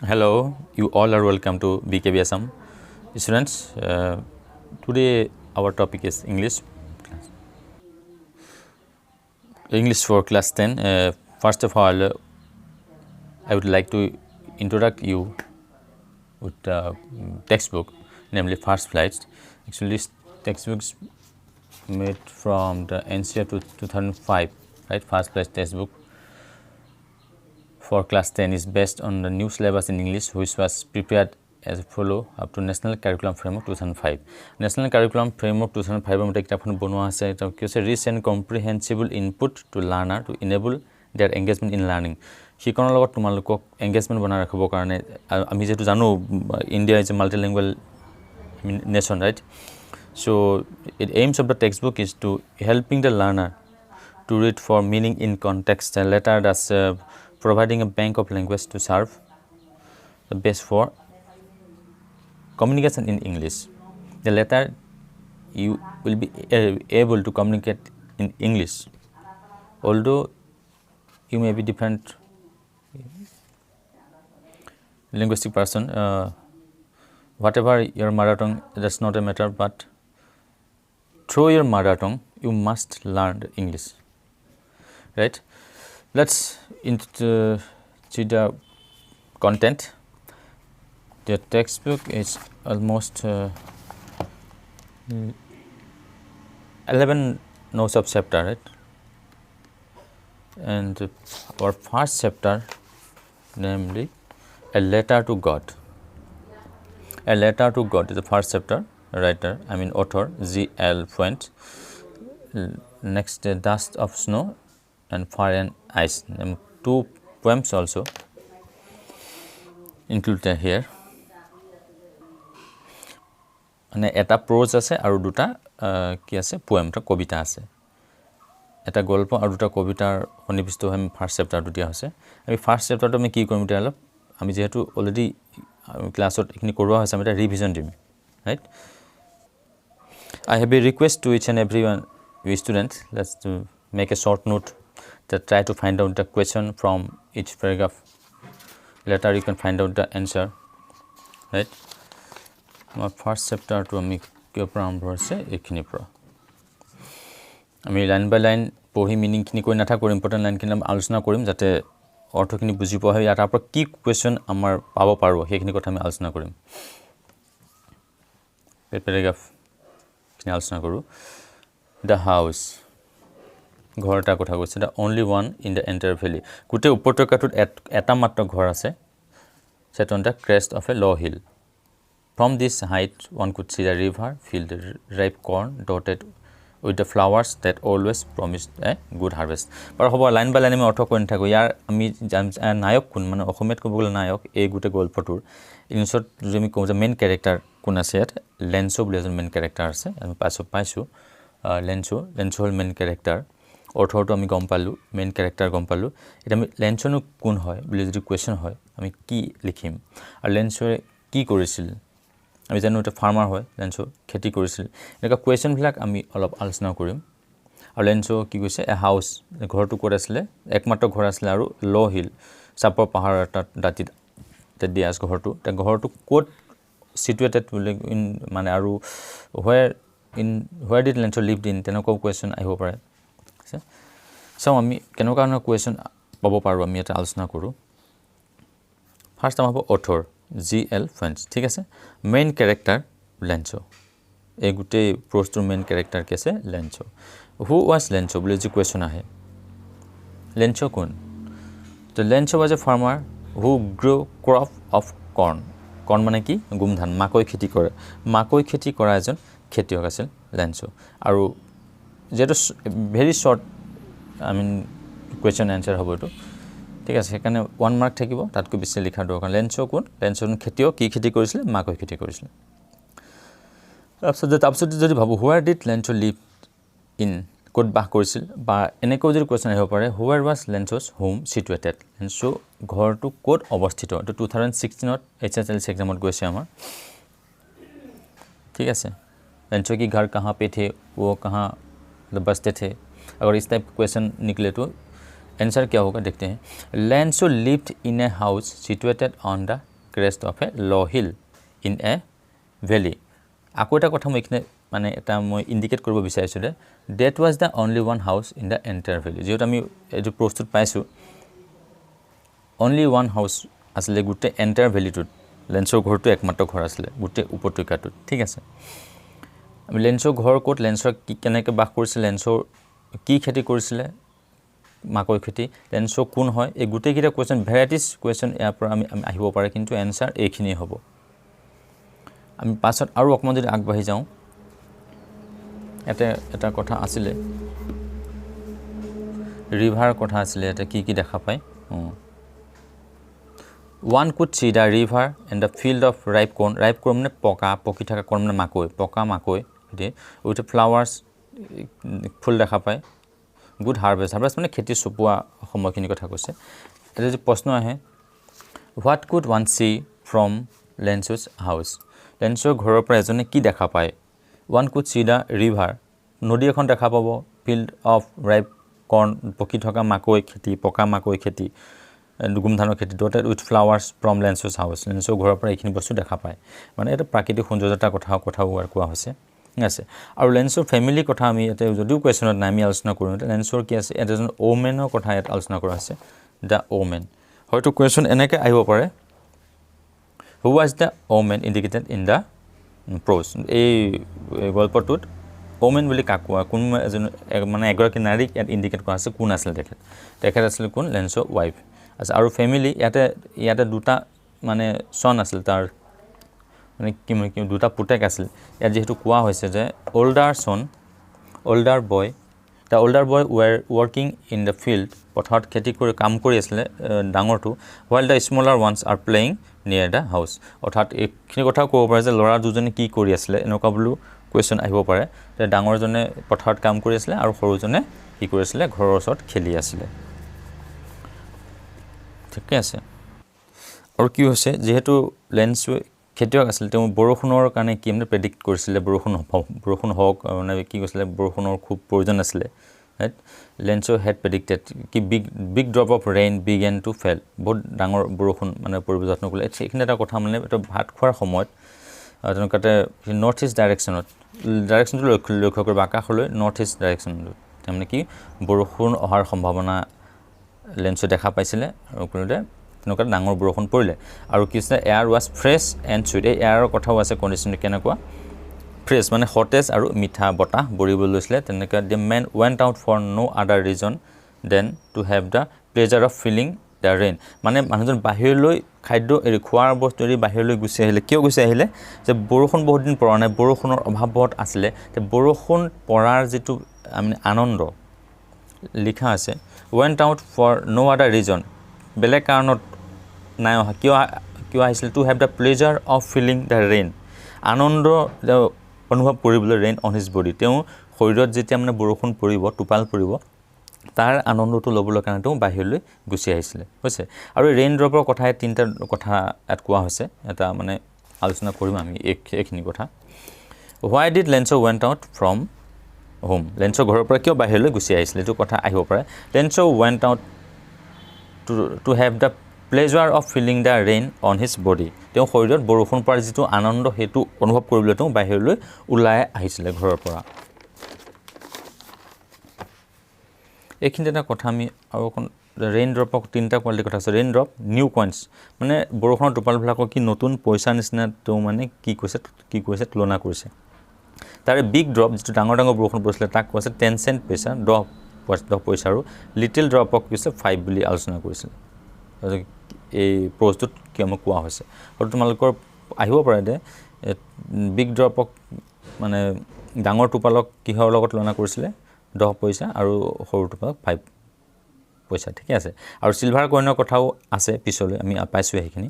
Hello, you all are welcome to B.K.B. Assam. Students, today our topic is English for class 10. First of all, I would like to introduce you with the textbook, namely First Flights. Actually, this textbook is made from the NCR to 2005, right? First Flights textbook for class 10 is based on the new syllabus in English, which was prepared as a follow up to National Curriculum Framework 2005. National Curriculum Framework 2005 মতে কিতাপখন বনোৱা আছে এটা কি আছে rich and comprehensible input to learner to enable their engagement in learning শিকনৰ লগত তোমালোকক এংগেজমেণ্ট বনাই ৰাখিবৰ কাৰণে আমি যেটো জানো India is a multilingual nation, right? So it aims of the textbook is to helping the learner to read for meaning in context and later thus providing a bank of language to serve the base for communication in English. The latter you will be able to communicate in English, although you may be different linguistic person. Whatever your mother tongue, that's not a matter, but through your mother tongue you must learn the English, right? Let's into the content. The textbook is almost 11 notes of chapter, right? And our first chapter, namely a letter to God. A letter to God is the first chapter. Writer, I mean author, G.L. Fuent. Next, Dust of Snow and Fire and Ice. And two poems also included here. And এটা prose আছে আৰু দুটা কি আছে poem টা কবিতা আছে এটা গল্প আৰু দুটা কবিতাৰ সন্নিবিষ্ট হৈ ফাৰ্স্ট চেপ্টাৰটো দিয়া হৈছে আমি ফাৰ্স্ট চেপ্টাৰটো আমি কি কৰিম তেতিয়া আমি যেহেতু অলৰেডি ক্লাছত এখিনি কৰোৱা হৈছে আমি এটা ৰিভিজন দিম right I have a request to each and everyone you students let's to make a short note that try to find out the question from each paragraph later you can find out the answer right my first chapter to আমি কি আৰম্ভ হৈছে এখিনি পৰা আমি line বাই line পঢ়ি meaning খিনি কৈ নাথা কৰিম ইম্পৰ্টেন্ট লাইন খিনি আলোচনা কৰিম যাতে অৰ্থখিনি বুজি পোৱা হয় ইয়াৰ পৰা কি কোৱেশ্চন আমাৰ পাব পাৰো হেখিনি কথা আমি আলোচনা কৰিম প্যাৰাগ্ৰাফ খিনি আলোচনা কৰো the house ঘৰটা কথা কৈছে the only one in the entire valley গুটে উপত্যকাটোত এটা মাত্ৰ ঘৰ আছে set on the crest of a low hill from this height one could see the river field ripe corn dotted with the flowers that always promised a good harvest par hobo line by line আমি অৰ্থ কৰি থাকো ইয়াৰ আমি নায়ক কোন মানে অসমীয়াত ক'ব গলে নায়ক এই গুটে গল্পটোৰ ইনশৰ্ট যদি কওঁ যে মেইন ক্যাৰেক্টাৰ কোন আছে ইয়াত লেন্সো বুলি এজন মেইন ক্যাৰেক্টাৰ আছে আমি পাইছো লেন্সো হল মেইন ক্যাৰেক্টাৰ অৰ্থটো আমি গম পালো মেইন ক্যাৰেক্টাৰ গম পালো এটা আমি লেন্সোনো কোন হয় বুলি যদি কোৱেশ্চন হয় আমি কি লিখিম আৰু লেন্সোৰে কি কৰিছিল আমি জানো এটা ফাৰ্মাৰ হয় লেন্সো খেতি কৰিছিল এনেকা কোৱেশ্চন বিলাক আমি অলপ আলোচনা কৰিম আৰু লেন্সো কি কৈছে এ হাউস ঘৰটো ক'ত আছিল একমাত্ৰ ঘৰ আছিল আৰু লো হিল চাপৰ পাহাৰ এটা দাঁতিত দিয়া আছে ঘৰটো ক'ত situated in মানে আৰু where did লেন্সো lived in তেনেকুৱা কোৱেশ্চন আহিব পাৰে সো আমি কেনেকুৱা ধৰণৰ কোৱেশ্চন পাব পাৰো আমি এটা আলোচনা কৰো ফাৰ্স্ট আমাৰ অথৰ G.L. Fuent ঠিক আছে মেইন ক্যাৰেক্টাৰ লেন্সো এই গুটে প্ৰস্তুৰ মেইন ক্যাৰেক্টাৰ কি আছে লেন্সো who was লেন্সো বুলি যে কোৱেশ্চন আহে লেন্সো কোন the লেন্সো was a farmer who grew crop of corn মানে কি গুম ধান মাকৈ খেতি কৰা এজন খেতিয়ক আছিল লেন্সো আৰু যেটো very short I mean question answer হ'ব এটো ঠিক আছে সেখানে 1 মার্ক থাকিব তাতকৈ বেছি লিখা দৰকাৰ লেন্সো কোন লেন্সো খেতিয়ক কি খেতি কৰিছিল মাকৈ খেতি কৰিছিল তাৰপিছত যদি ভাবো where did লেন্সো live in ক'ত বাস কৰিছিল বা এনেকৈ যদি কোৱেশ্চন আহিব পাৰে where was লেন্সো's home situated লেন্সো ঘৰটো ক'ত অৱস্থিত তো 2016 ত HSLC एग्जामত গৈছে আমাৰ ঠিক আছে লেন্সো কি घर कहां पे थे वो कहां बसते थे अगर इस टाइप क्वेश्चन निकले तो आंसर क्या होगा देखते हैं লেন্সো lived in a house situated on the crest of a low hill in a valley. আকৌ এটা কথা মই এখানে মানে এটা মই ইন্ডিকেট কৰিব বিচাৰিছো যে that was the only one house in the entire valley. যেহেতু আমি এটো প্ৰস্তুত পাইছো only one house আসলে গুটে entire valley টুত লেন্সৰ ঘৰটো একমাত্ৰ ঘৰ আছিল গুটে উপত্যকাটোত ঠিক আছে আমি লেন্সৰ ঘৰ কোট লেন্সৰ কি কেনেকৈ বাস কৰিছিল লেন্সৰ কি খেতি কৰিছিল মাকৈ খেতি লেন্সৰ কোন হয় এই গুটে কিটা কোৱেশ্চন ভেৰাইটিজ কোৱেশ্চন ইয়াৰ পৰা আমি আহিব পাৰে কিন্তু এনসাৰ এইখিনি হ'ব আমি পাছত আৰু অকমান যদি আগবাঢ়ি যাওঁ এটা কথা আছিল ৰিভাৰ কথা আছিল এটা কি দেখা পায় One could see the river and the field of ripe corn মানে পকা পকি থকা corn মানে মাকৈ পকা মাকৈ with flowers ফুল দেখা পায় good harvest মানে খেতি চপোৱা সময়খিনি কথা কৈছে এটা যে প্ৰশ্ন আহে what could one see from Lenso's house লেন্সৰ ঘৰৰ পৰা এজনে কি দেখা পায় one could see the river নদী এখন দেখা পাব field of ripe corn পকি থকা মাকৈ খেতি পকা মাকৈ খেতি গুমধানৰ খেতি dotted with flowers from Lenso's house লেন্সৰ ঘৰৰ পৰা এইখিনি বস্তু দেখা পায় মানে এটা প্ৰাকৃতিক সৌন্দৰ্যতা কথা কোৱা হৈছে ঠিক আছে আৰু লেন্সৰ ফ্যামিলি কথা আমি এটা যদিও কোৱেশ্চনত নাই আমি আলোচনা কৰোঁ লেন্সৰ কি আছে এজন ওমেনৰ কথা ইয়াত আলোচনা কৰা আছে দা ওমেন হয়তো কোৱেশ্চন এনেকৈ আহিব পাৰে who was the omen indicated in the prose এই গল্পটোত ওমেন বুলি কাকোৱা কোন এজন মানে এগৰাকী নাৰীক ইয়াত ইন্ডিকেট কৰা আছে কোন আছিল তেখেত আছিল কোন লেন্সৰ ওয়াইফ আচ্ছা আৰু ফ্যামিলি ইয়াতে দুটা মানে সন আছিল তাৰ মানে কি দুটা পুতেক আছিল ইয়াত যেহেতু কোৱা হৈছে যে older boy the older boy were working in the field পথাৰত খেতি কৰি কাম কৰি আছিল ডাঙৰটো while the smaller ones are playing near the house অৰ্থাৎ এইখিনি কথা ক'ব পাৰে যে ল'ৰা দুজনে কি কৰি আছিল এনেকুৱা বুলু কোৱেশ্চন আহিব পাৰে যে ডাঙৰজনে পথাৰত কাম কৰি আছিল আৰু সৰুজনে কি কৰি আছিল ঘৰৰ ওচৰত খেলি আছিল ঠিক আছে আৰু কি হৈছে যেহেতু লেন্স খেতিয়ক আছিল তেওঁ বৰষুণৰ কাৰণে কি মানে প্ৰেডিক্ট কৰিছিল বৰষুণ হওক মানে কি কৈছিল বৰষুণৰ খুব প্ৰয়োজন আছিল right লেন্সো had predicted কি big drop of rain began to fall বহুত ডাঙৰ বৰষুণ মানে পৰিব যত্ন কৰিলে এইখিনি এটা কথা মানে এটা ভাত খোৱাৰ সময়ত তেনেকাতে নৰ্থ ইষ্ট ডাইৰেকশ্যনটো লক্ষ্য কৰিব আকাশলৈ নৰ্থ ইষ্ট ডাইৰেকশ্যনটো মানে কি বৰষুণ অহাৰ সম্ভাৱনা লেন্সো দেখা পাইছিল আৰু কোনতে তেনেকা ডাঙৰ বৰষুণ পৰিলে আৰু কি হৈছে air was fresh and sweet এই এয়াৰৰ কথাও আছে কণ্ডিশ্যন কেনেকুৱা ফ্ৰেছ মানে হটেজ আৰু মিঠা বতাহ বৰিব লৈছিলে তেনেকা the man went out for no other reason than to have the pleasure of feeling the rain মানে মানুহজন বাহিৰলৈ খাদ্য এৰি খোৱাৰ বস্তু এৰি বাহিৰলৈ গুচি আহিলে কিয় গুচি আহিলে যে বৰষুণ বহুত দিন পৰা নাই বৰষুণৰ অভাৱত আছিল তে বৰষুণ পৰাৰ যেটো আমি আনন্দ লিখা আছে went out for no other reason বেলেগ কাৰণত নাই কিয় আহিছিল to have the pleasure of feeling the rain আনন্দ অনুভৱ কৰিবলৈ ৰেইন অন হিজ বডি তেওঁ শৰীৰত যেতিয়া মানে বৰষুণ পৰিব টোপাল পৰিব তাৰ আনন্দটো ল'বলৈ কাৰণে তেওঁ বাহিৰলৈ গুচি আহিছিল হৈছে আৰু ৰেইন ড্ৰপৰ কথা তিনটা কথা ইয়াত কোৱা হৈছে এটা মানে আলোচনা কৰিম আমি এইখিনি কথা why did Lenso went out from home লেন্সৰ ঘৰৰ পৰা কিয় বাহিৰলৈ গুচি আহিছিল এইটো কথা আহিব পাৰে Lenso went out to have the pleasure of feeling the rain on his body তেওঁ শৰীৰত বৰষুণ পৰাৰ যেটো আনন্দ হেতু অনুভৱ কৰিবলৈ তেওঁ বাহিৰলৈ উলাই আহিছিল ঘৰৰ পৰা এইখিনি এটা কথা আমি আৰু ৰেইন ড্ৰপক তিনটা কোৱালিটি কথা আছে ৰেইন ড্ৰপ নিউ কয়েন্স মানে বৰষুণৰ টোপালবিলাকক কি নতুন পইচা নিচিনা তেওঁ মানে কি কৈছে তুলনা কৰিছে তাৰে বিগ ড্ৰপ যেটো ডাঙৰ বৰষুণ পৰিছিল তাক কৈছে 10 সেন্ট পইচা 10 পইচা আৰু লিটল ড্ৰপক কৈছে 5 বুলি আলোচনা কৰিছিল এই প্ৰস্তুত কিয়ম কোৱা হৈছে আৰু তোমালোকৰ আহিব পাৰে যে বিগ ড্ৰপক মানে ডাঙৰ টোপালক কিহৰ লগত তুলনা কৰিছিল 10 পইচা আৰু সৰু টোপালক 5 পইচা ঠিক আছে আৰু সিলভাৰ কইনৰ কথাও আছে পিছলৈ আমি পাইছো এইখিনি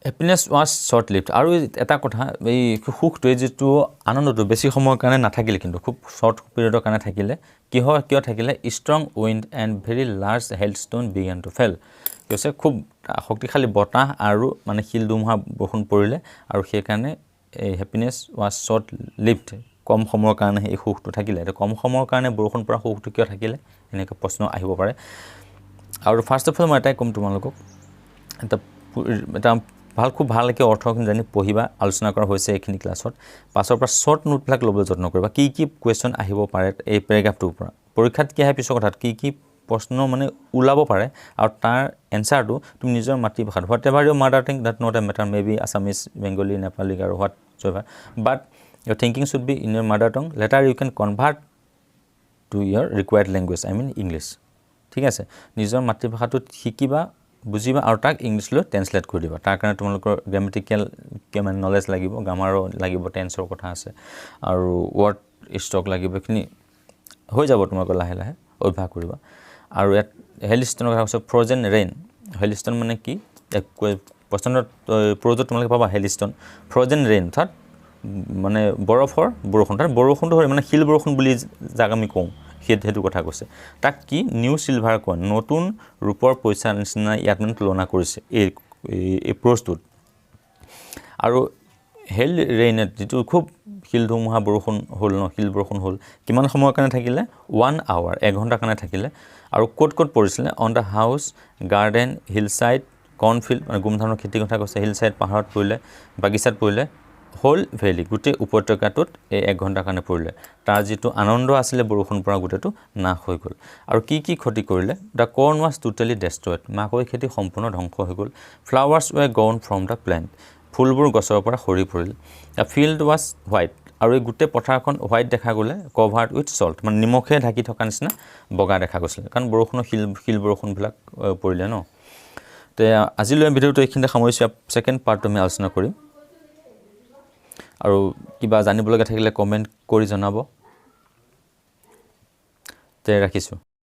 হ্যাপিনেস ওয়াজ শৰ্ট লিভড আৰু এটা কথা এই সুখটো যেটো আনন্দটো বেছি সময়ৰ কাৰণে নাথাকিলে কিন্তু খুব শৰ্ট পিৰিয়ডৰ কাৰণে থাকিলে কিয় থাকিলে strong wind and very large hailstone began to fall কৈছে খুব শক্তিশালী বতাহ আৰু মানে শিল দুমহা বৰষুণ পৰিলে আৰু সেই কাৰণে এই হ্যাপিনেস ওয়াজ শৰ্ট লিভড কম সময়ৰ কাৰণে এই সুখটো থাকিলে এটা কম সময়ৰ কাৰণে বৰষুণ পৰা সুখটো কিয় থাকিলে এনেকৈ প্ৰশ্ন আহিব পাৰে আৰু ফাৰ্স্ট অফ অল মই এটাই কম তোমালোকক এটা খুব ভালকৈ অৰ্থখিনি জানি পঢ়িবা আলোচনা কৰা হৈছে এইখিনি ক্লাছত পাছৰ পৰা শ্বৰ্ট নোটবিলাক ল'বলৈ যত্ন কৰিবা কি কুৱেশ্যন আহিব পাৰে এই পেৰাগ্ৰাফটোৰ পৰা পৰীক্ষাত কি আহে পিছৰ কথাত কি প্ৰশ্ন মানে ওলাব পাৰে আৰু তাৰ এনচাৰটো তুমি নিজৰ মাতৃভাষাত whatever your mother tongue that not a matter may be Assamese Bengali Nepali আৰু whatever but your thinking should be in your mother tongue later you can convert to your required language I mean English ঠিক আছে নিজৰ মাতৃভাষাটোত শিকিবা বুজিবা আৰু তাক ইংলিছলৈ translate কৰি দিবা তাৰ কাৰণে তোমালোকৰ গ্ৰামেটিকেল মানে নলেজ লাগিব গ্ৰামাৰো লাগিব টেন্সৰ কথা আছে আৰু ৱৰ্ড ষ্টক লাগিব এইখিনি হৈ যাব তোমালোকৰ লাহে লাহে অভ্যাস কৰিবা আৰু ইয়াত হেলষ্টোনৰ কথা কৈছে ফ্ৰজেন ৰেইন হেলষ্টোন মানে কি প্ৰশ্নত প্ৰজত তোমালোকে পাবা হেলষ্টোন ফ্ৰজেন ৰেইন অৰ্থাৎ মানে বৰফৰ বৰষুণ তাত বৰষুণটো হয় মানে শিল বৰষুণ বুলি যাক আমি কওঁ সেইটো কথা কৈছে তাক কি নিউ চিলভাৰ কইন নতুন ৰূপৰ পইচা নিচিনা ইয়াত মানে তুলনা কৰিছে এই প্ৰস্তুত আৰু হেল ৰেইনত যিটো খুব শিল ধুমুহা বৰষুণ হ'ল শিল বৰষুণ হ'ল কিমান সময়ৰ কাৰণে থাকিলে 1 আৱাৰ 1 ঘণ্টাৰ কাৰণে থাকিলে আৰু ক'ত পৰিছিলে on the house garden hillside cornfield মানে গোমধানৰ খেতিৰ কথা কৈছে হিলছাইড পাহাৰত পৰিলে বাগিচাত পৰিলে হোল ভেলি গোটেই উপত্যকাটোত এই 1 ঘণ্টাৰ কাৰণে পৰিলে তাৰ যিটো আনন্দ আছিলে বৰষুণ পৰা গোটেইটো নাশ হৈ গ'ল আৰু কি খতি কৰিলে দ্য কৰ্ণ ৱাজ টোটেলি ডেষ্ট্ৰয়ড মাকৈ খেতি সম্পূৰ্ণ ধ্বংস হৈ গ'ল ফ্লাৱাৰ্ছ ৱে গন ফ্ৰম দ্য প্লেণ্ট ফুলবোৰ গছৰ পৰা সৰি পৰিল দ্য ফিল্ড ৱাজ হোৱাইট আৰু এই গোটেই পথাৰখন হোৱাইট দেখা গ'লে কভাৰ্ড উইথ চল্ট মানে নিমখে ঢাকি থকা নিচিনা বগা দেখা গৈছিলে কাৰণ বৰষুণৰ শিল বৰষুণবিলাক পৰিলে ন তে আজিলৈ ভিডিঅ'টো এইখিনিতে সামৰিছোঁ ছেকেণ্ড পাৰ্টটো আমি আলোচনা কৰিম আৰু কিবা জানিবলগীয়া থাকিলে কমেণ্ট কৰি জনাব তে ৰাখিছোঁ